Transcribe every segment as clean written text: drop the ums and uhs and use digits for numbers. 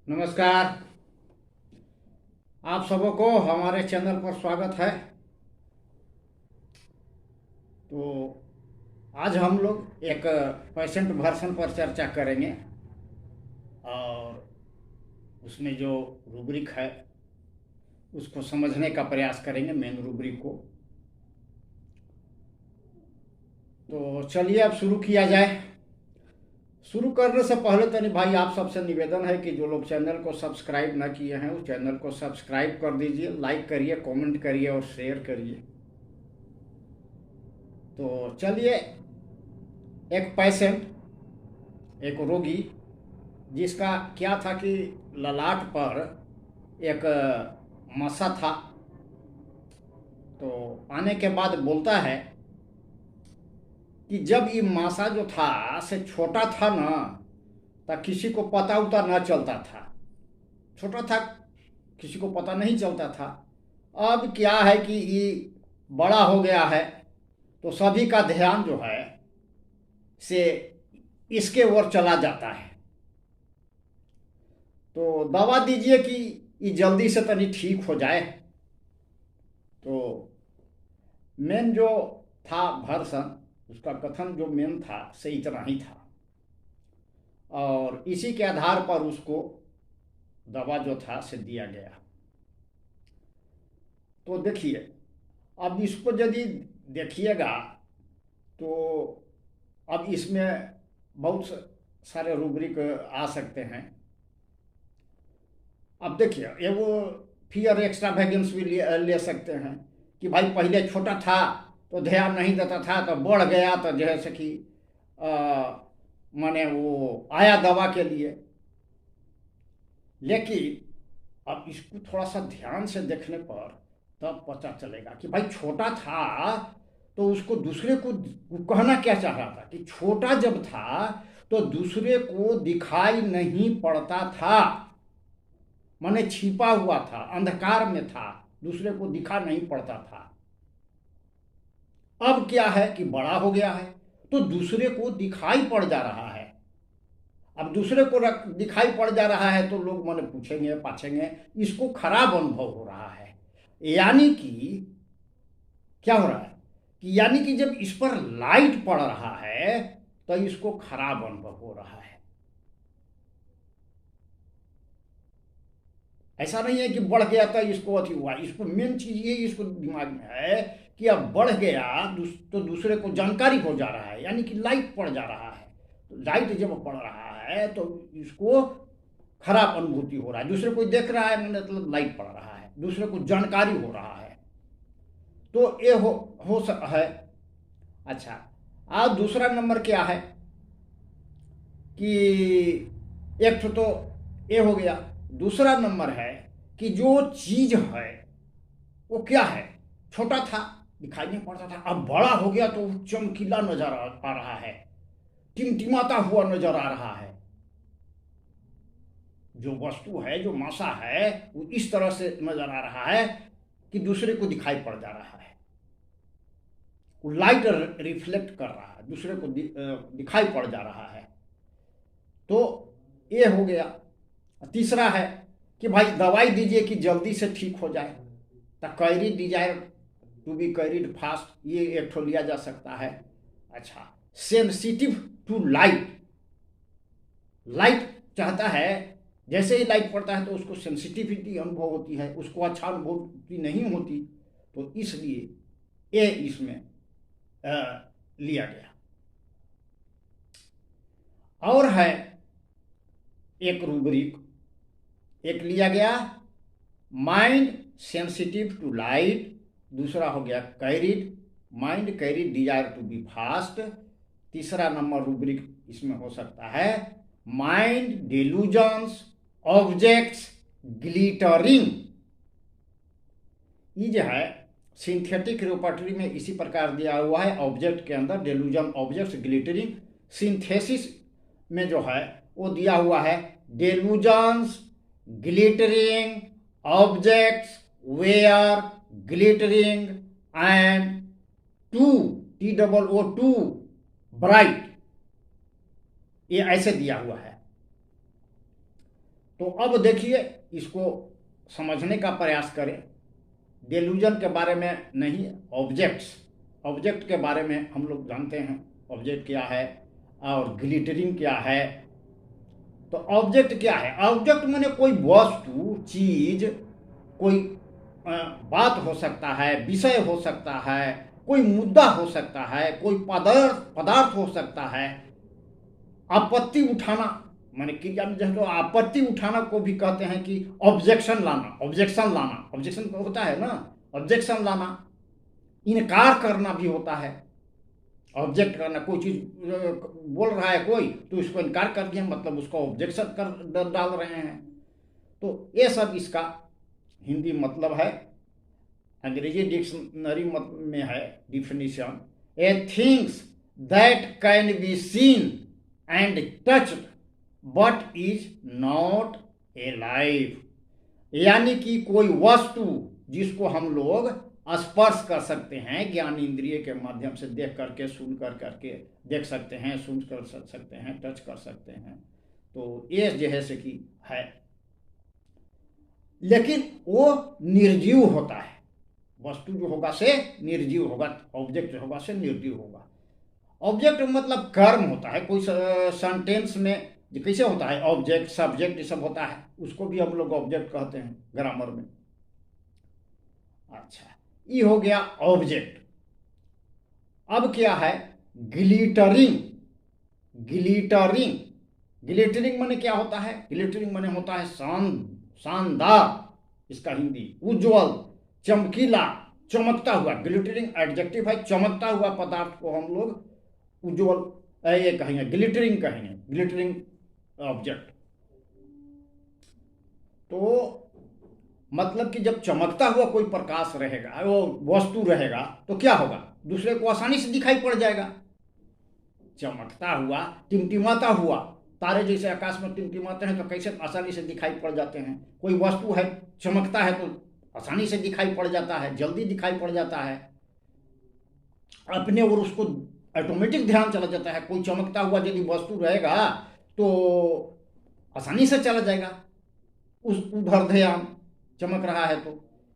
नमस्कार। आप सबों को हमारे चैनल पर स्वागत है। तो आज हम लोग एक पेशेंट वर्सन पर चर्चा करेंगे और उसमें जो रूब्रिक है उसको समझने का प्रयास करेंगे, मेन रूब्रिक को। तो चलिए अब शुरू किया जाए। शुरू करने से पहले तनी भाई आप सबसे निवेदन है कि जो लोग चैनल को सब्सक्राइब ना किए हैं उस चैनल को सब्सक्राइब कर दीजिए, लाइक करिए, कमेंट करिए और शेयर करिए। तो चलिए, एक पेशेंट, एक रोगी जिसका क्या था कि ललाट पर एक मसा था। तो आने के बाद बोलता है कि जब ये मासा जो था से छोटा था ना, तो किसी को पता उता न चलता था। छोटा था, किसी को पता नहीं चलता था। अब क्या है कि ये बड़ा हो गया है तो सभी का ध्यान जो है से इसके ओर चला जाता है। तो दवा दीजिए कि ये जल्दी से तनी ठीक हो जाए। तो मेन जो था भर्सन, उसका कथन जो मेन था से इतना ही था और इसी के आधार पर उसको दवा जो था से दिया गया। तो देखिए, अब इसको यदि देखिएगा तो अब इसमें बहुत सारे रूब्रिक आ सकते हैं। अब देखिए, एगो फियर एक्स्ट्रा वैगेंस भी ले सकते हैं कि भाई पहले छोटा था तो ध्यान नहीं देता था, तो बढ़ गया तो जैसे कि माने वो आया दवा के लिए। लेकिन अब इसको थोड़ा सा ध्यान से देखने पर तब पता चलेगा कि भाई छोटा था तो उसको दूसरे को कहना क्या चाह रहा था कि छोटा जब था तो दूसरे को दिखाई नहीं पड़ता था, माने छिपा हुआ था, अंधकार में था, दूसरे को दिखा नहीं पड़ता था। अब क्या है कि बड़ा हो गया है तो दूसरे को दिखाई पड़ जा रहा है। अब दूसरे को दिखाई पड़ जा रहा है तो लोग माने पूछेंगे पाछेंगे, इसको खराब अनुभव हो रहा है। यानी कि क्या हो रहा है कि यानी कि जब इस पर लाइट पड़ रहा है तो इसको खराब अनुभव हो रहा है। ऐसा नहीं है कि बढ़ गया था इसको अति हुआ। इसको मेन चीज ये इसको दिमाग में है कि अब बढ़ गया तो दूसरे को जानकारी हो जा रहा है, यानी कि लाइट पड़ जा रहा है। तो लाइट जब पड़ रहा है तो इसको खराब अनुभूति हो रहा है। दूसरे को देख रहा है मतलब लाइट पड़ रहा है, दूसरे को जानकारी हो रहा है। तो ये हो है। अच्छा, आज दूसरा नंबर क्या है कि एक तो ये हो गया। दूसरा नंबर है कि जो चीज है वो क्या है, छोटा था दिखाई नहीं पड़ता था, अब बड़ा हो गया तो चमकीला नजर आ रहा है, टिमटिमाता हुआ नजर आ रहा है। जो वस्तु है, जो मासा है, वो इस तरह से नजर आ रहा है कि दूसरे को दिखाई पड़ जा रहा है। वो लाइट रिफ्लेक्ट कर रहा है, दूसरे को दिखाई पड़ जा रहा है। तो ये हो गया। तीसरा है कि भाई दवाई दीजिए कि जल्दी से ठीक हो जाए। The carry desire to be carried fast, ये एक ठो लिया जा सकता है। अच्छा, सेंसिटिव टू लाइट, लाइट चाहता है, जैसे ही लाइट पड़ता है तो उसको सेंसिटिविटी अनुभव होती है, उसको अच्छा अनुभूति नहीं होती। तो इसलिए ये इसमें लिया गया। और है एक रूब्रिक, एक लिया गया माइंड सेंसिटिव टू लाइट, दूसरा हो गया carried, mind carried desire to be fast. तीसरा नंबर रूब्रिक इसमें हो सकता है माइंड डेलूजन्स ऑब्जेक्ट्स ग्लिटरिंग। ये जो है सिंथेटिक रिपोर्टरी में इसी प्रकार दिया हुआ है, ऑब्जेक्ट के अंदर डेलूजन ऑब्जेक्ट्स ग्लिटरिंग। सिंथेसिस में जो है वो दिया हुआ है delusions glittering objects were glittering and too TOO bright, ये ऐसे दिया हुआ है। तो अब देखिए, इसको समझने का प्रयास करें। डेल्यूजन के बारे में नहीं, ऑब्जेक्ट के बारे में हम लोग जानते हैं, ऑब्जेक्ट क्या है और ग्लिटरिंग क्या है। तो ऑब्जेक्ट क्या है? ऑब्जेक्ट माने कोई वस्तु, चीज, कोई बात हो सकता है, विषय हो सकता है, कोई मुद्दा हो सकता है, कोई पदार्थ हो सकता है। आपत्ति उठाना माने कि जो आपत्ति उठाना को भी कहते हैं कि ऑब्जेक्शन लाना। ऑब्जेक्शन तो होता है ना, ऑब्जेक्शन लाना। इनकार करना भी होता है। ऑब्जेक्ट करना, कोई चीज बोल रहा है कोई, तो इसको इनकार कर दिया, मतलब उसको ऑब्जेक्शन कर डाल रहे हैं। तो ये सब इसका हिंदी मतलब है। अंग्रेजी डिक्शनरी में है definition, A things that can be seen and touched but is not a live. यानी कि कोई वस्तु जिसको हम लोग स्पर्श कर सकते हैं, ज्ञान इंद्रिय के माध्यम से देख करके, सुन करके देख सकते हैं, सुन कर सकते हैं, टच कर सकते हैं, तो ये जैसे कि है, लेकिन वो निर्जीव होता है। वस्तु जो होगा से निर्जीव होगा, ऑब्जेक्ट जो होगा से निर्जीव होगा। ऑब्जेक्ट मतलब कर्म होता है। कोई सेंटेंस में कैसे होता है, ऑब्जेक्ट, सब्जेक्ट, ये सब होता है, उसको भी हम लोग ऑब्जेक्ट कहते हैं ग्रामर में। अच्छा, ये हो गया ऑब्जेक्ट। अब क्या है? ग्लिटरिंग। ग्लिटरिंग माने क्या होता है? ग्लिटरिंग माने होता है शानदार, इसका हिंदी उज्जवल, चमकीला, चमकता हुआ। ग्लिटरिंग एडजेक्टिव है, चमकता हुआ पदार्थ को हम लोग उज्जवल ये कहेंगे, ग्लिटरिंग कहेंगे, ग्लिटरिंग ऑब्जेक्ट। तो मतलब कि जब चमकता हुआ कोई प्रकाश रहेगा, वो वस्तु रहेगा, तो क्या होगा? दूसरे को आसानी से दिखाई पड़ जाएगा। चमकता हुआ, टिमटिमाता हुआ, तारे जैसे आकाश में टिमटिमाते हैं तो कैसे आसानी से दिखाई पड़ जाते हैं। कोई वस्तु है, चमकता है तो आसानी से दिखाई पड़ जाता है, जल्दी दिखाई पड़ जाता है, अपने और उसको ऑटोमेटिक ध्यान चला जाता है। कोई चमकता हुआ यदि वस्तु रहेगा तो आसानी से चला जाएगा उस उधर ध्यान, चमक रहा है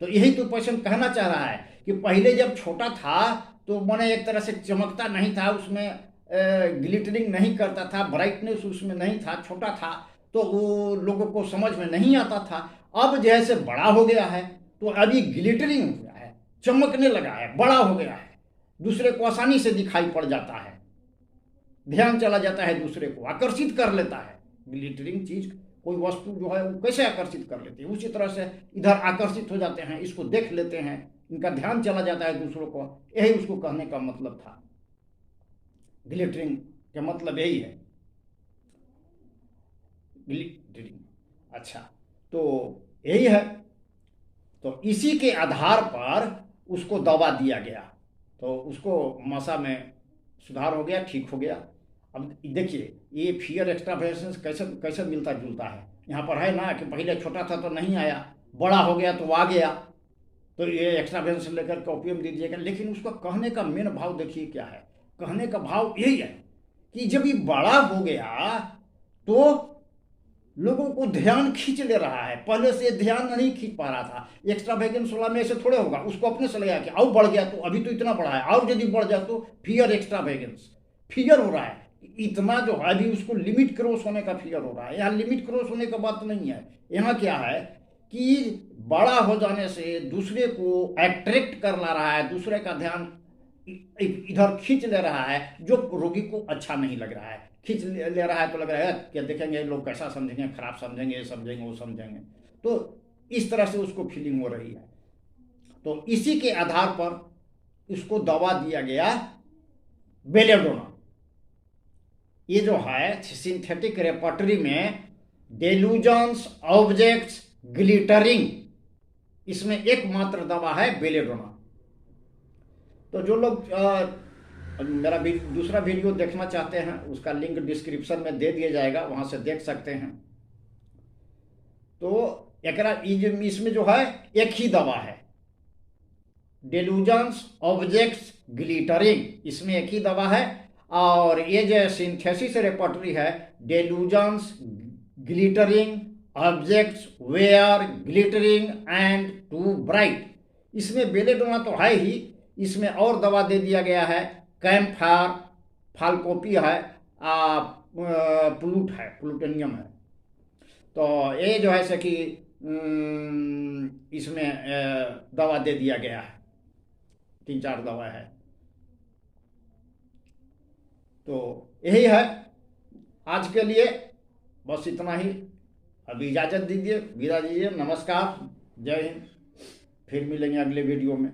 तो यही तो क्वेश्चन कहना चाह रहा है कि पहले जब छोटा था तो मैंने एक तरह से चमकता नहीं था, उसमें ग्लिटरिंग नहीं करता था, ब्राइटनेस उसमें नहीं था, छोटा था, तो वो लोगों को समझ में नहीं आता था। अब जैसे बड़ा हो गया है तो अभी ग्लिटरिंग हो गया है, चमकने लगा है, बड़ा हो गया है, दूसरे को आसानी से दिखाई पड़ जाता है, ध्यान चला जाता है, दूसरे को आकर्षित कर लेता है। ग्लिटरिंग चीज, कोई वस्तु जो है वो कैसे आकर्षित कर लेती है, उसी तरह से इधर आकर्षित हो जाते हैं, इसको देख लेते हैं, इनका ध्यान चला जाता है दूसरों को। यही उसको कहने का मतलब था। ग्लिटरिंग का मतलब यही है, ग्लिटरिंग। अच्छा, तो यही है। तो इसी के आधार पर उसको दवा दिया गया, तो उसको मसा में सुधार हो गया, ठीक हो गया। अब देखिए, ये फियर एक्स्ट्रावेगेंस कैसे कैसे मिलता जुलता है। यहाँ पर है ना कि पहले छोटा था तो नहीं आया, बड़ा हो गया तो आ गया, तो ये एक्स्ट्रावेगेंस लेकर के ओपियम दे दिएगा। लेकिन उसका कहने का मेन भाव देखिए क्या है। कहने का भाव यही है कि जब ये बड़ा हो गया तो लोगों को ध्यान खींच ले रहा है, पहले से ध्यान नहीं खींच पा रहा था। एक्स्ट्रावेगेंस वाला में ऐसे थोड़े होगा, उसको अपने से लगा कि और बढ़ गया तो अभी तो इतना बढ़ा है, और यदि बढ़ जाए तो फियर एक्स्ट्रावेगेंस, फियर हो रहा है इतना जो है, अभी उसको लिमिट क्रॉस होने का फियर हो रहा है। यहाँ लिमिट क्रॉस होने का बात नहीं है, यहाँ क्या है कि बड़ा हो जाने से दूसरे को अट्रैक्ट कर ला रहा है, दूसरे का ध्यान इधर खींच ले रहा है, जो रोगी को अच्छा नहीं लग रहा है। खींच ले रहा है तो लग रहा है क्या देखेंगे लोग, कैसा समझेंगे, खराब समझेंगे, ये समझेंगे, वो समझेंगे, तो इस तरह से उसको फीलिंग हो रही है। तो इसी के आधार पर इसको दवा दिया गया बेलेडोना। ये जो है सिंथेटिक रेपर्टरी में डेल्यूजन्स, ऑब्जेक्ट्स, ग्लिटरिंग, इसमें एकमात्र दवा है बेलेडोना। तो जो लोग मेरा दूसरा वीडियो देखना चाहते हैं उसका लिंक डिस्क्रिप्शन में दे दिया जाएगा, वहां से देख सकते हैं। तो इसमें जो है एक ही दवा है, डेल्यूजन्स, ऑब्जेक्ट्स, ग्लिटरिंग, इसमें एक ही दवा है। और ये जो सिंथेसिस रेपर्टरी है, delusions, glittering, objects were glittering and too bright. इसमें बेलेडोना तो है ही, इसमें और दवा दे दिया गया है, कैम्फायर, फालकोपी है, प्लूट है, प्लूटोनियम है। तो ये जो है कि इसमें दवा दे दिया गया है, 3-4 दवा है। तो यही है आज के लिए, बस इतना ही। अभी इजाज़त दीजिए, विदा दीजिए, नमस्कार, जय हिंद। फिर मिलेंगे अगले वीडियो में।